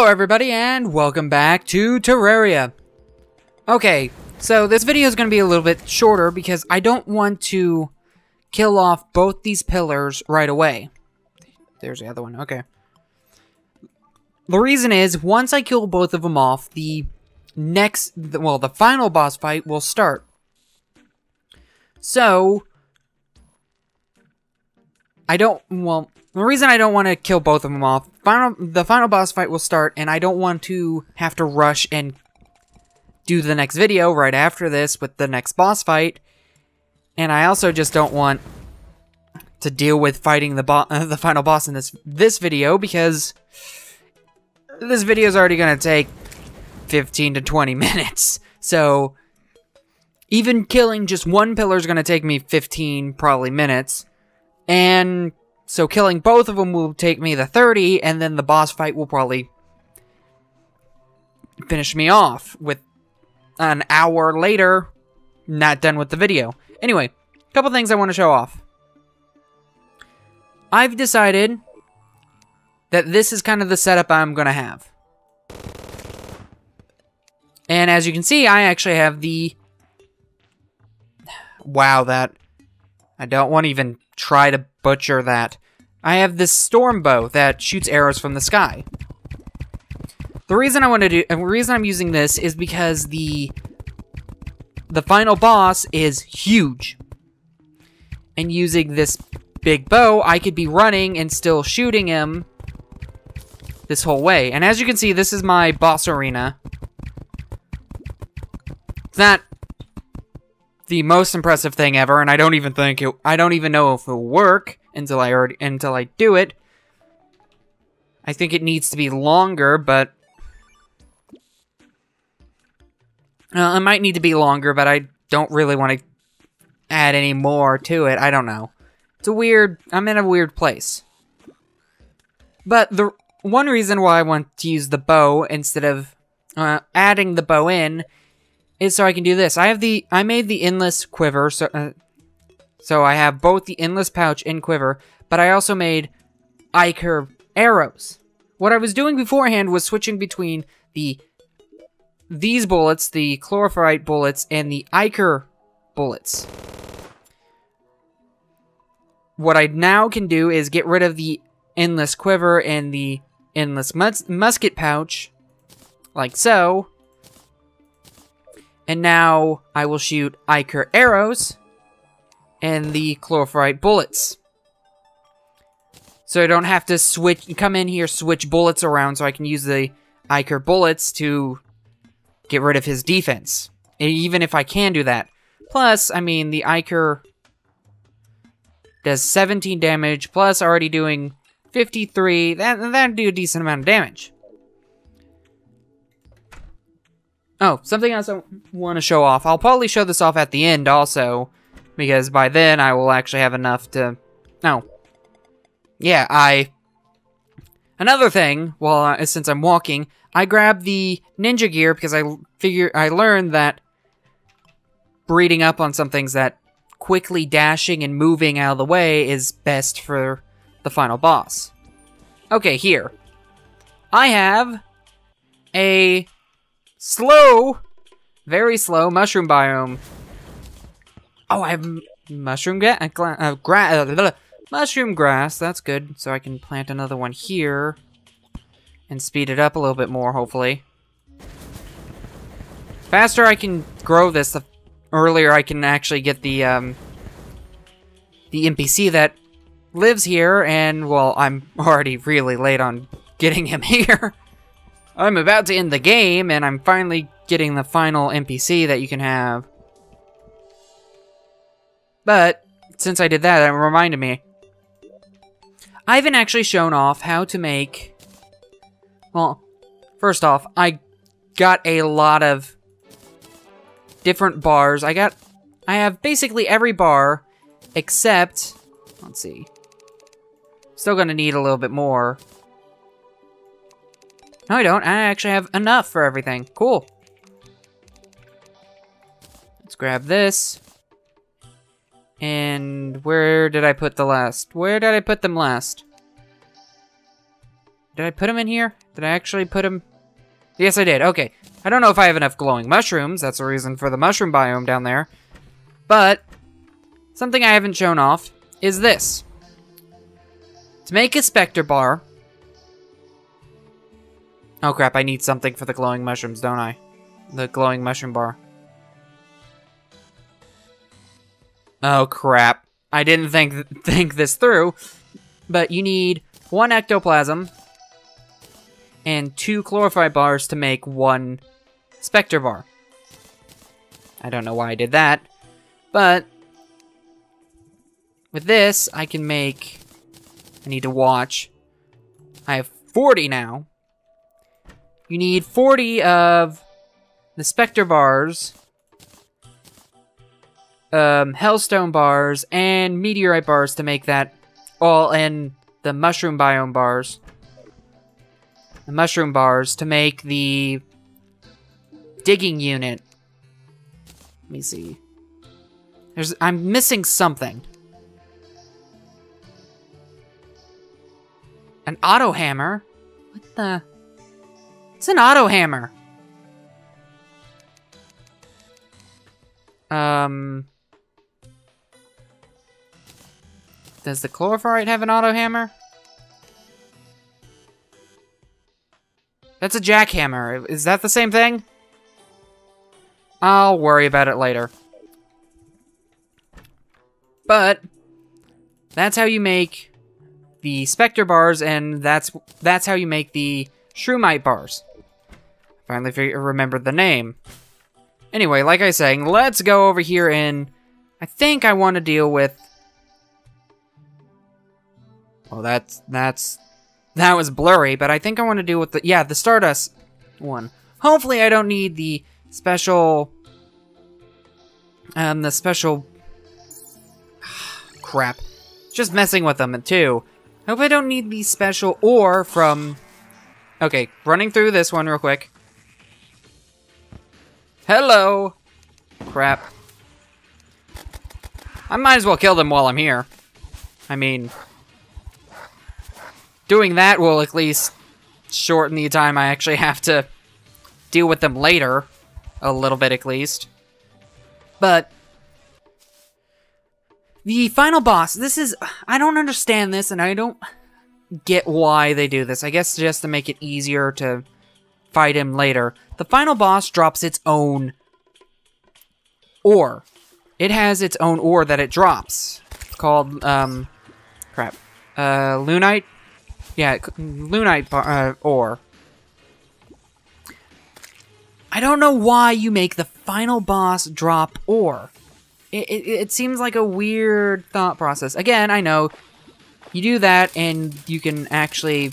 everybody, and welcome back to Terrarria. Okay, so this video is going to be a little bit shorter because I don't want to kill off both these pillars right away. There's the other one, okay. The reason is, once I kill both of them off, the final boss fight will start. So, the reason I don't want to kill both of them off, the final boss fight will start, and I don't want to have to rush and do the next video right after this with the next boss fight. And I also just don't want to deal with fighting the final boss in this video, because this video is already going to take 15 to 20 minutes. So, even killing just one pillar is going to take me 15, probably, minutes. And so killing both of them will take me the 30, and then the boss fight will probably finish me off with an hour later, not done with the video. Anyway, a couple things I want to show off. I've decided that this is kind of the setup I'm going to have. And as you can see, I actually have the... Wow, that... I don't want to even try to butcher that. I have this storm bow that shoots arrows from the sky. The reason I'm using this is because the final boss is huge. And using this big bow, I could be running and still shooting him this whole way. And as you can see, this is my boss arena. It's not the most impressive thing ever, and I don't even know if it'll work until I do it. I think it needs to be longer, but it might need to be longer, but I don't really want to add any more to it. I don't know. I'm in a weird place. But the one reason why I want to use the bow instead of adding the bow in is so I can do this. I made the endless quiver, so I have both the endless pouch and quiver, but I also made I-curve arrows. What I was doing beforehand was switching between these bullets, the chlorophyte bullets, and the I-curve bullets. What I now can do is get rid of the endless quiver and the endless musket pouch, like so. And now I will shoot I-curve arrows and the chlorophyte bullets. So I don't have to come in here, switch bullets around, so I can use the I-curve bullets to get rid of his defense. Even if I can do that. Plus, I mean, the I-curve does 17 damage, plus already doing 53. That'd do a decent amount of damage. Oh, something else I want to show off. I'll probably show this off at the end also, because by then I will actually have enough to... Oh. Yeah, Another thing, since I'm walking, I grabbed the ninja gear because I learned that breeding up on some things, that quickly dashing and moving out of the way is best for the final boss. Okay, here. I have a very slow mushroom biome. Oh, I have mushroom grass. That's good. So I can plant another one here and speed it up a little bit more, hopefully. Faster I can grow this, the earlier I can actually get the NPC that lives here. And, well, I'm already really late on getting him here. I'm about to end the game, and I'm finally getting the final NPC that you can have. But, since I did that, it reminded me. I haven't actually shown off how to make... Well, first off, I got a lot of different bars. I have basically every bar, except... Let's see. Still gonna need a little bit more. No, I don't. I actually have enough for everything. Cool. Let's grab this. And where did I put the last? Where did I put them last? Did I put them in here? Did I actually put them? Yes, I did. Okay. I don't know if I have enough glowing mushrooms. That's the reason for the mushroom biome down there. But something I haven't shown off is this. To make a Spectre bar... Oh crap, I need something for the glowing mushrooms, don't I? The glowing mushroom bar. Oh crap. I didn't think this through. But you need 1 ectoplasm and 2 chlorophyte bars to make 1 Spectre bar. I don't know why I did that. But with this, I can make... I need to watch. I have 40 now. You need 40 of the Spectre bars, Hellstone bars, and Meteorite bars to make that all, and the Mushroom Biome bars. The Mushroom bars to make the digging unit. Let me see. I'm missing something. An auto hammer? What the... It's an auto hammer. Does the chlorophyte have an auto hammer? That's a jackhammer. Is that the same thing? I'll worry about it later. But that's how you make the Spectre bars, and that's how you make the Shroomite bars. Finally remembered the name. Anyway, like I was saying, let's go over here and I think I want to deal with... Well, that was blurry, but I think I want to deal with the... Yeah, the Stardust one. Hopefully I don't need the special... Crap. Just messing with them, too. I hope I don't need the special ore from... Okay, running through this one real quick. Hello! Crap. I might as well kill them while I'm here. I mean... Doing that will at least shorten the time I actually have to deal with them later. A little bit at least. But... The final boss, this is... I don't understand this, and I don't get why they do this. I guess just to make it easier to fight him later. The final boss drops its own ore. It has its own ore that it drops. It's called, crap. Lunite? Yeah, Lunite ore. I don't know why you make the final boss drop ore. It seems like a weird thought process. Again, I know you do that and you can actually...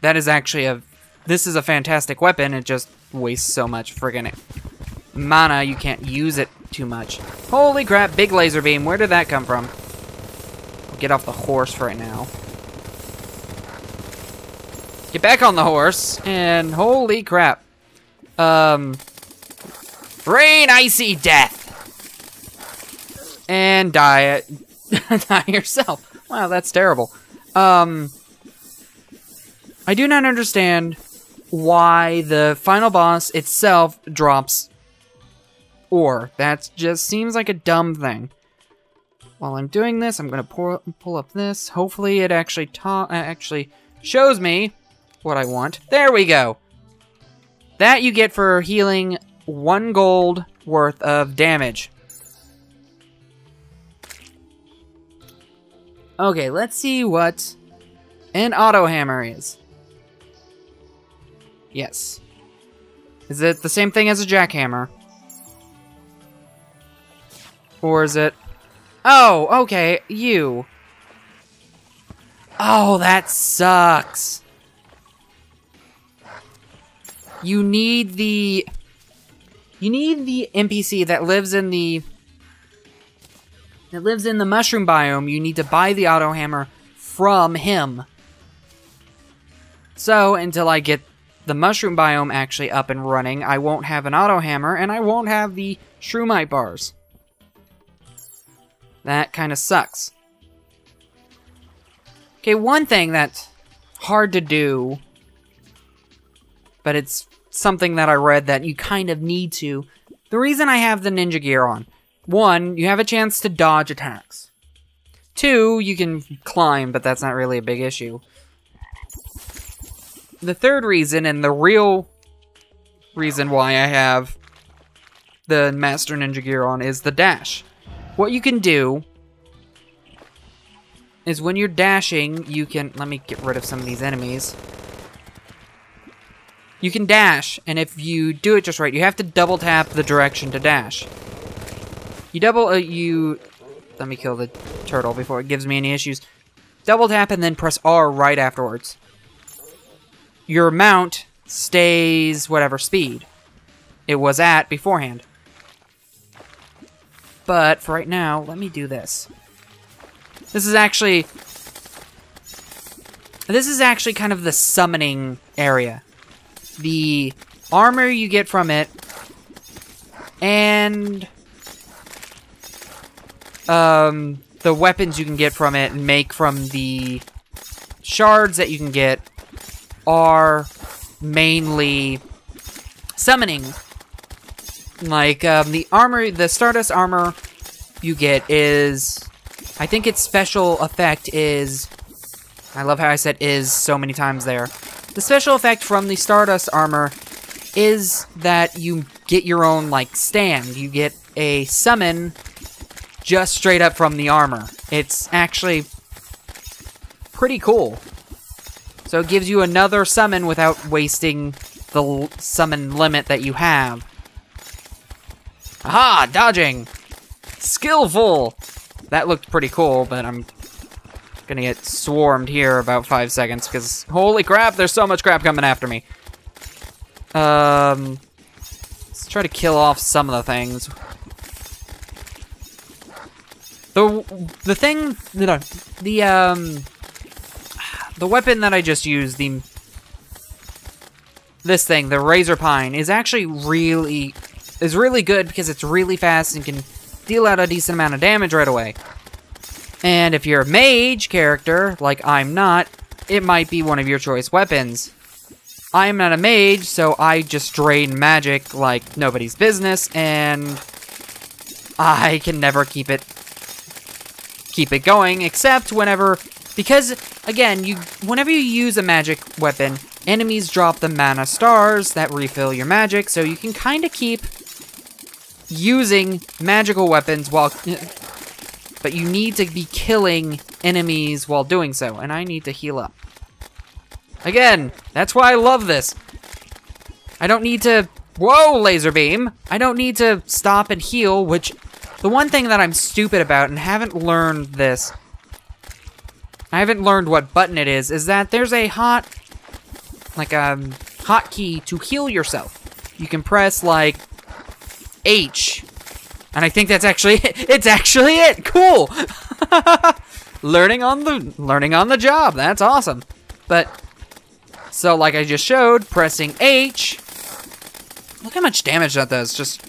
That is actually a... This is a fantastic weapon. It just wastes so much friggin' mana. You can't use it too much. Holy crap, big laser beam. Where did that come from? I'll get off the horse right now. Get back on the horse. And holy crap. Rain icy death. And die die yourself. Wow, that's terrible. I do not understand why the final boss itself drops ore. That just seems like a dumb thing. While I'm doing this, I'm gonna pull up this. Hopefully it actually shows me what I want. There we go. That you get for healing 1 gold worth of damage. Okay, let's see what an auto hammer is. Yes. Is it the same thing as a jackhammer? Or is it... Oh, okay, you. Oh, that sucks. You need the NPC that lives in the mushroom biome. You need to buy the auto hammer from him. So, until I get the mushroom biome actually up and running, I won't have an auto hammer, and I won't have the shroomite bars. That kind of sucks. Okay, one thing that... hard to do, but it's something that I read that you kind of need to. The reason I have the ninja gear on, 1, you have a chance to dodge attacks. 2, you can climb, but that's not really a big issue. The third reason, and the real reason why I have the Master Ninja gear on, is the dash. What you can do is when you're dashing, you can... Let me get rid of some of these enemies. You can dash, and if you do it just right, you have to double tap the direction to dash. You let me kill the turtle before it gives me any issues. Double tap and then press R right afterwards. Your mount stays whatever speed it was at beforehand. But for right now, let me do this. This is actually kind of the summoning area. The armor you get from it, and the weapons you can get from it and make from the shards that you can get are mainly summoning. Like, the armor, the Stardust armor you get is, I think its special effect is, I love how I said is so many times there. The special effect from the Stardust armor is that you get your own, like, stand. You get a summon just straight up from the armor. It's actually pretty cool. So it gives you another summon without wasting the summon limit that you have. Aha! Dodging! Skillful! That looked pretty cool, but I'm gonna get swarmed here about 5 seconds, because holy crap, there's so much crap coming after me. Let's try to kill off some of the things. The weapon that I just used, the Razor Pine, is actually really good because it's really fast and can deal out a decent amount of damage right away. And if you're a mage character, like I'm not, it might be one of your choice weapons. I'm not a mage, so I just drain magic like nobody's business, and I can never keep it going, except whenever, because, again, whenever you use a magic weapon, enemies drop the mana stars that refill your magic, so you can kind of keep using magical weapons but you need to be killing enemies while doing so, and I need to heal up. Again, that's why I love this. I don't need to... Whoa, laser beam! I don't need to stop and heal, which... The one thing that I'm stupid about, and haven't learned this... I haven't learned what button it is that there's a hotkey to heal yourself. You can press, like, H. And I think that's actually it. It's actually it. Cool. Learning on the job. That's awesome. But so like I just showed, pressing H. Look how much damage that does. Just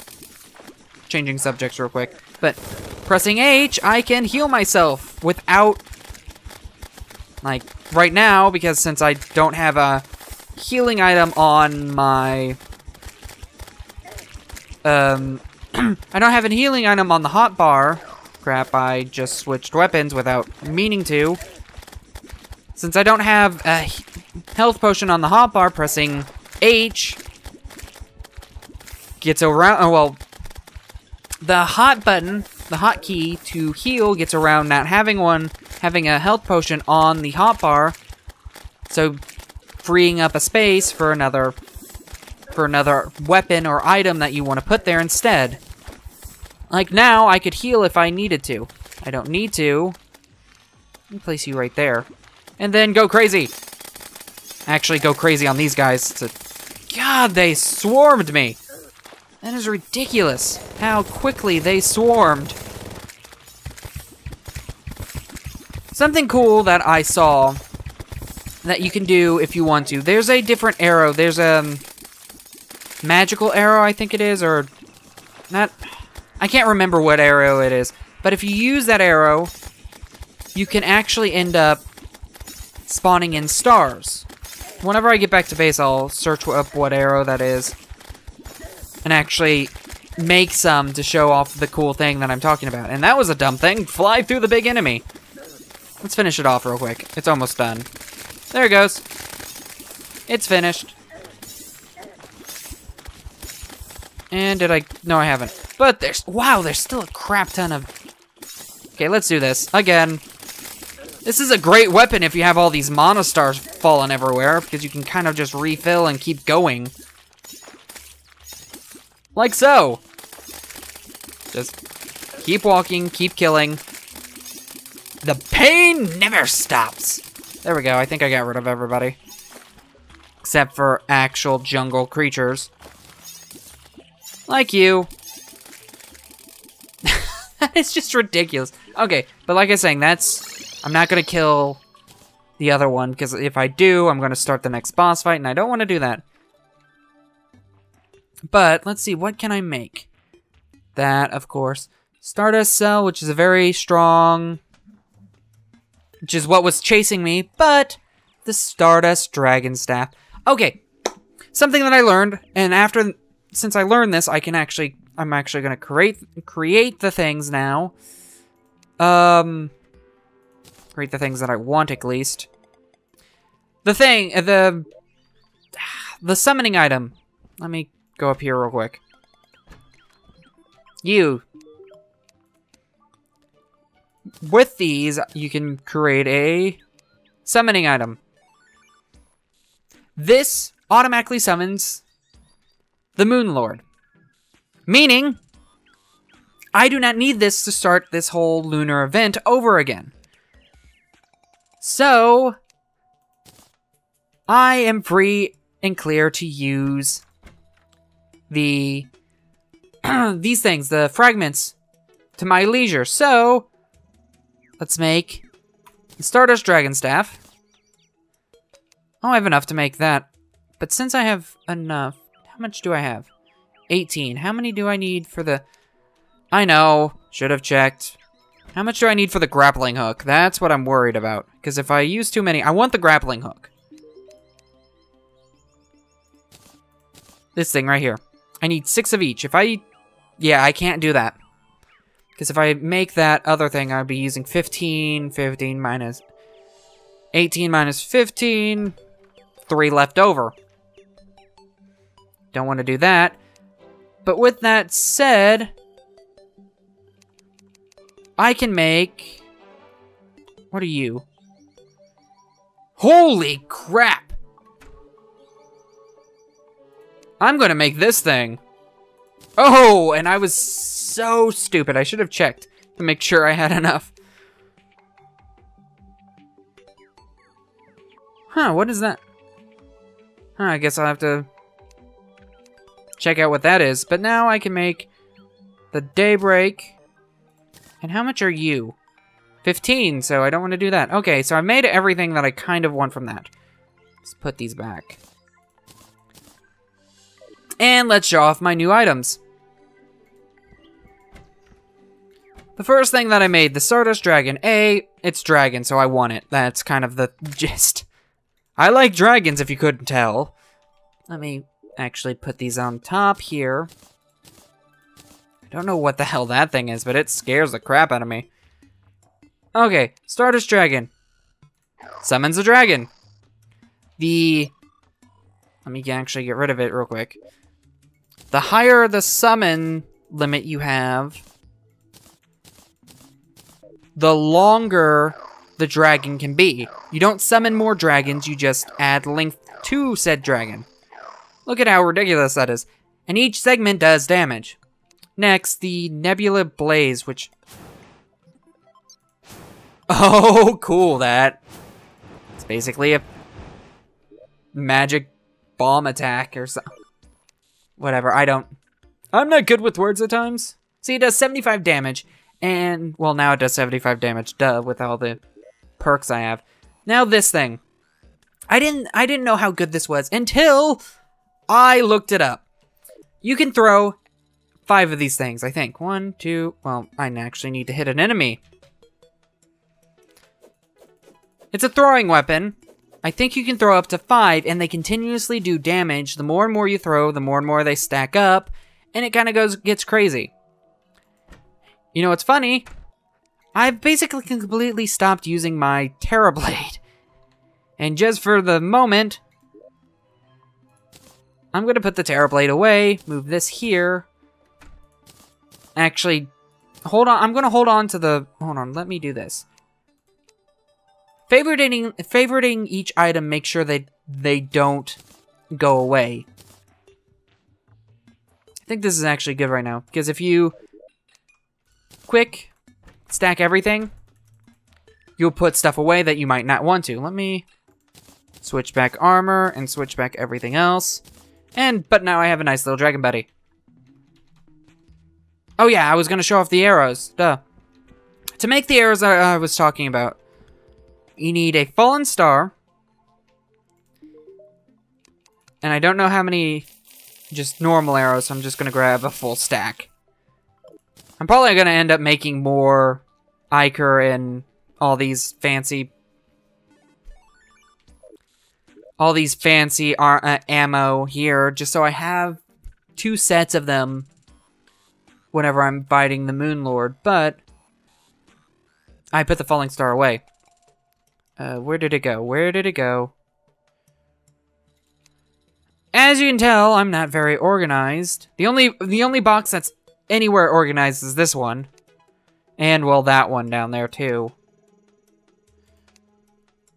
changing subjects real quick. But pressing H, I can heal myself without, like, right now, because since I don't have a healing item on my I don't have a healing item on the hotbar. Crap, I just switched weapons without meaning to. Since I don't have a health potion on the hotbar, pressing H gets around. Oh, well, the hot button, the hotkey to heal gets around not having a health potion on the hotbar. So freeing up a space for another weapon or item that you want to put there instead. Like now, I could heal if I needed to. I don't need to. Let me place you right there. And then go crazy. Actually, go crazy on these guys. God, they swarmed me. That is ridiculous. How quickly they swarmed. Something cool that I saw that you can do if you want to. There's a different arrow. There's a magical arrow, I think it is, or not. I can't remember what arrow it is. But if you use that arrow, you can actually end up spawning in stars. Whenever I get back to base, I'll search up what arrow that is and actually make some to show off the cool thing that I'm talking about. And that was a dumb thing. Fly through the big enemy. Let's finish it off real quick. It's almost done. There it goes. It's finished. And did I? No, I haven't. But there's still a crap ton of... Okay, let's do this. Again. This is a great weapon if you have all these mana stars falling everywhere, because you can kind of just refill and keep going. Like so. Just keep walking, keep killing. The pain never stops. There we go, I think I got rid of everybody. Except for actual jungle creatures. Like you. It's just ridiculous. Okay, but like I was saying, I'm not gonna kill the other one, because if I do, I'm gonna start the next boss fight, and I don't want to do that. But, let's see, what can I make? That, of course. Stardust Cell, which is a very strong... Which is what was chasing me, but... The Stardust Dragon Staff. Okay, something that I learned, and since I learned this, I'm actually gonna create the things now. Create the things that I want, at least. The summoning item. Let me go up here real quick. With these, you can create a summoning item. This automatically summons the Moon Lord. Meaning, I do not need this to start this whole lunar event over again. So, I am free and clear to use these things, the fragments, to my leisure. So, let's make the Stardust Dragon Staff. Oh, I have enough to make that. But since I have enough, how much do I have? 18. How many do I need for the... I know, should have checked. How much do I need for the grappling hook? That's what I'm worried about. Because if I use too many... I want the grappling hook. This thing right here. I need 6 of each. Yeah, I can't do that. Because if I make that other thing, I'd be using 15 minus... 18 minus 15... 3 left over. Don't want to do that. But with that said... I can make... What are you? Holy crap! I'm gonna make this thing. Oh, and I was so stupid. I should have checked to make sure I had enough. Huh, what is that? Huh, I guess I'll have to check out what that is. But now I can make the Daybreak. And how much are you? 15, so I don't want to do that. Okay, so I made everything that I kind of want from that. Let's put these back. And let's show off my new items. The first thing that I made, the Stardust Dragon. It's dragon, so I want it. That's kind of the gist. I like dragons, if you couldn't tell. Let me actually put these on top here. I don't know what the hell that thing is, but it scares the crap out of me. Okay, Stardust Dragon. Summons a dragon. Let me actually get rid of it real quick. The higher the summon limit you have, the longer the dragon can be. You don't summon more dragons, you just add length to said dragon. Look at how ridiculous that is. And each segment does damage. Next, the Nebula Blaze, which... Oh, cool, that. It's basically a magic bomb attack or something. Whatever, I'm not good with words at times. See, it does 75 damage, and, well, now it does 75 damage, duh, with all the perks I have. Now this thing. I didn't know how good this was until I looked it up. You can throw 5 of these things, I think. 1, 2, well, I actually need to hit an enemy. It's a throwing weapon, I think you can throw up to 5, and they continuously do damage. The more and more you throw, the more and more they stack up, and it kind of gets crazy. You know what's funny? I've basically completely stopped using my Terrarblade. And just for the moment, I'm going to put the Terrarblade away, move this here. Actually, hold on. I'm going to hold on to the... Hold on, let me do this. Favoriting each item, make sure that they don't go away. I think this is actually good right now, because if you quick stack everything, you'll put stuff away that you might not want to. Let me switch back armor and switch back everything else. But now I have a nice little dragon buddy. Oh yeah, I was gonna show off the arrows. Duh. To make the arrows I was talking about, you need a fallen star. And I don't know how many just normal arrows, so I'm just gonna grab a full stack. I'm probably gonna end up making more Ichor and all these fancy ammo here, just so I have 2 sets of them whenever I'm fighting the Moon Lord, but I put the falling star away. Where did it go? Where did it go? As you can tell, I'm not very organized. The only box that's anywhere organized is this one. And, well, that one down there, too.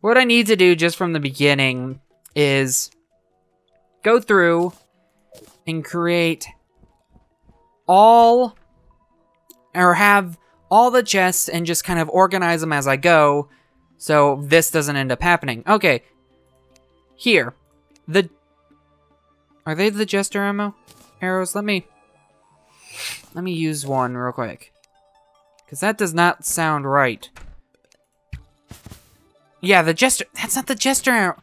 What I need to do just from the beginning is go through and create all, or have all the chests and just kind of organize them as I go, so this doesn't end up happening. Okay, here, are they the Jester ammo arrows? Let me use one real quick, because that does not sound right. Yeah, the Jester, that's not the Jester arrow.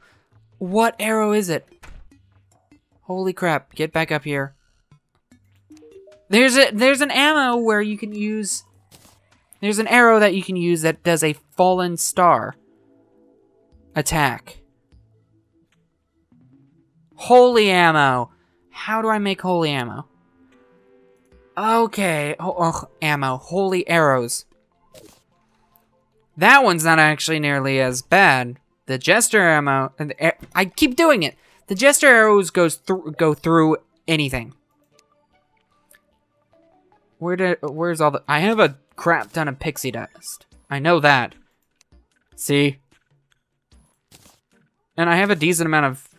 What arrow is it? Holy crap, get back up here. There's an ammo where you can use, there's an arrow that you can use that does a fallen star attack. Holy ammo. How do I make holy ammo? Okay, ammo, holy arrows. That one's not actually nearly as bad. The Jester ammo, I keep doing it. The Jester arrows go through anything. Where's all the... I have a crap ton of pixie dust. I know that. See? And I have a decent amount of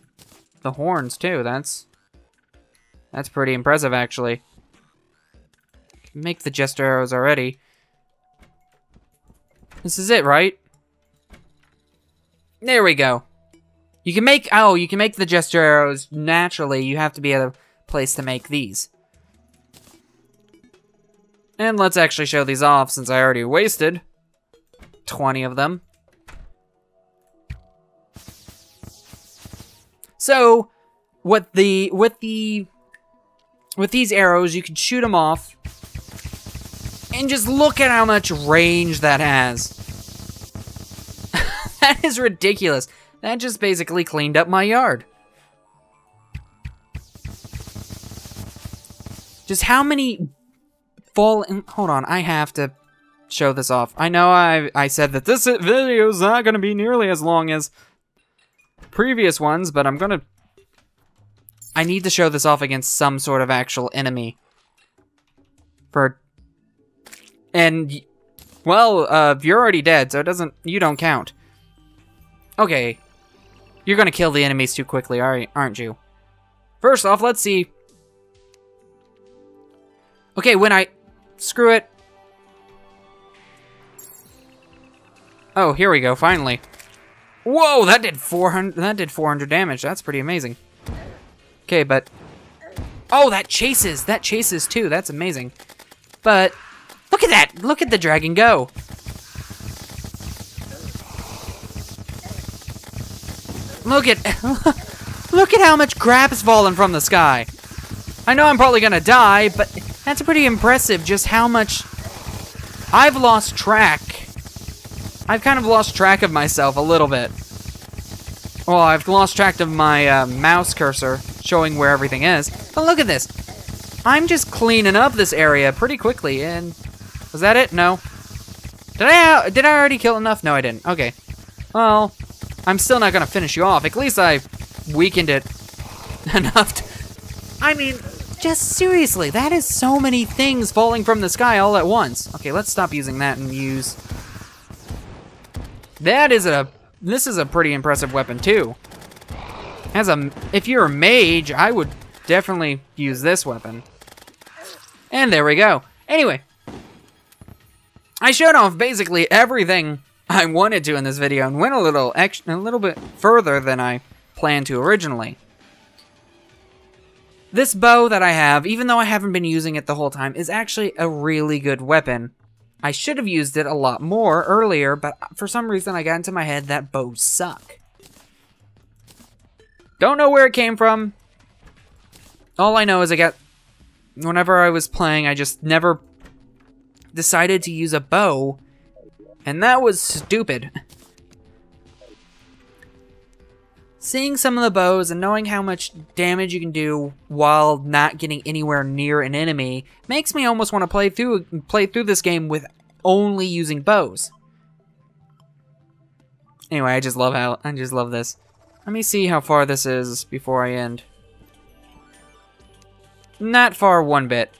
the horns, too. That's pretty impressive, actually. Make the Jester arrows already. This is it, right? There we go. You can make the Jester arrows naturally. You have to be at a place to make these. And let's actually show these off, since I already wasted 20 of them. So, with these arrows, you can shoot them off, and just look at how much range that has. That is ridiculous. That just basically cleaned up my yard. Just how many fallen... Hold on, I have to show this off. I know I said that this video is not going to be nearly as long as previous ones, but I need to show this off against some sort of actual enemy. And, well, you're already dead, so you don't count. Okay. You're gonna kill the enemies too quickly, aren't you? First off, let's see. Okay, screw it. Oh, here we go, finally. Whoa, that did 400 damage. That's pretty amazing. Okay, but... Oh, that chases too. That's amazing. But, look at that! Look at the dragon go! Look at how much crap is falling from the sky. I know I'm probably gonna die, but that's pretty impressive just how much I've lost track. I've kind of lost track of myself a little bit. Well, I've lost track of my mouse cursor showing where everything is. But look at this. I'm just cleaning up this area pretty quickly, and... Was that it? No. Did I already kill enough? No, I didn't. Okay. Well, I'm still not gonna finish you off. At least I weakened it enough to... I mean, just seriously, that is so many things falling from the sky all at once. Okay, let's stop using that and use... This is a pretty impressive weapon, too. If you're a mage, I would definitely use this weapon. And there we go. Anyway, I showed off basically everything I wanted to in this video and went a little bit further than I planned to originally. This bow that I have, even though I haven't been using it the whole time, is actually a really good weapon. I should have used it a lot more earlier, but for some reason I got into my head that bows suck. Don't know where it came from. All I know is whenever I was playing, I just never decided to use a bow, and that was stupid. Seeing some of the bows and knowing how much damage you can do while not getting anywhere near an enemy makes me almost want to play through this game with only using bows. Anyway, I just love this. Let me see how far this is before I end. Not far one bit.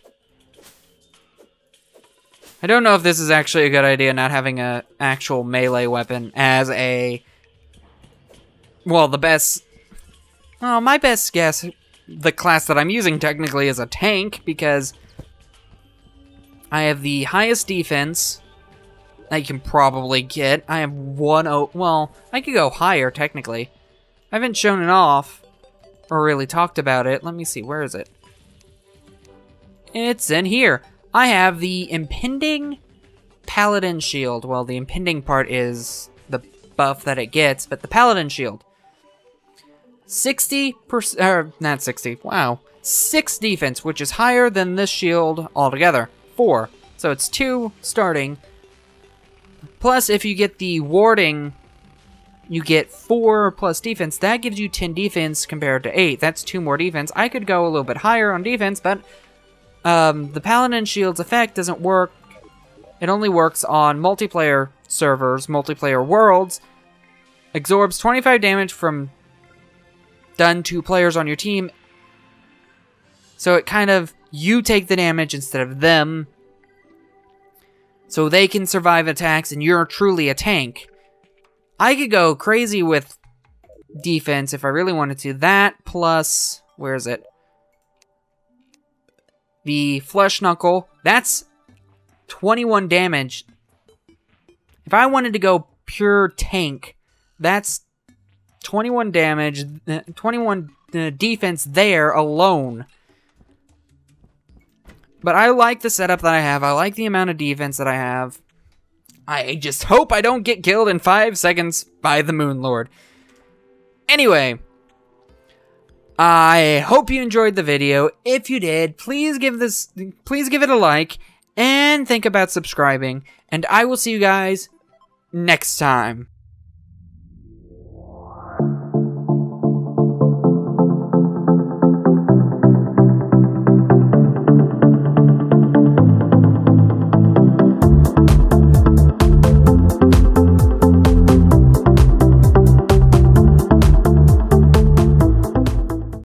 I don't know if this is actually a good idea, not having an actual melee weapon as a... Well, my best guess, the class that I'm using technically is a tank, because I have the highest defense that you can probably get. I have well, I could go higher, technically. I haven't shown it off, or really talked about it. Let me see, where is it? It's in here. I have the impending paladin shield. Well, the impending part is the buff that it gets, but the paladin shield. 60%, not 60, wow. 6 defense, which is higher than this shield altogether. 4. So it's 2 starting. Plus, if you get the warding, you get 4 plus defense. That gives you 10 defense compared to 8. That's 2 more defense. I could go a little bit higher on defense, but the Paladin Shield's effect doesn't work. It only works on multiplayer servers, multiplayer worlds. Absorbs 25 damage from done to players on your team. So it kind of, you take the damage instead of them. So they can survive attacks and you're truly a tank. I could go crazy with defense if I really wanted to. That plus, where is it? The Flesh Knuckle, that's 21 damage. If I wanted to go pure tank, that's 21 damage, 21 defense there alone. But I like the setup that I have. I like the amount of defense that I have. I just hope I don't get killed in 5 seconds by the Moon Lord. Anyway, I hope you enjoyed the video. If you did, please give it a like and think about subscribing. And I will see you guys next time.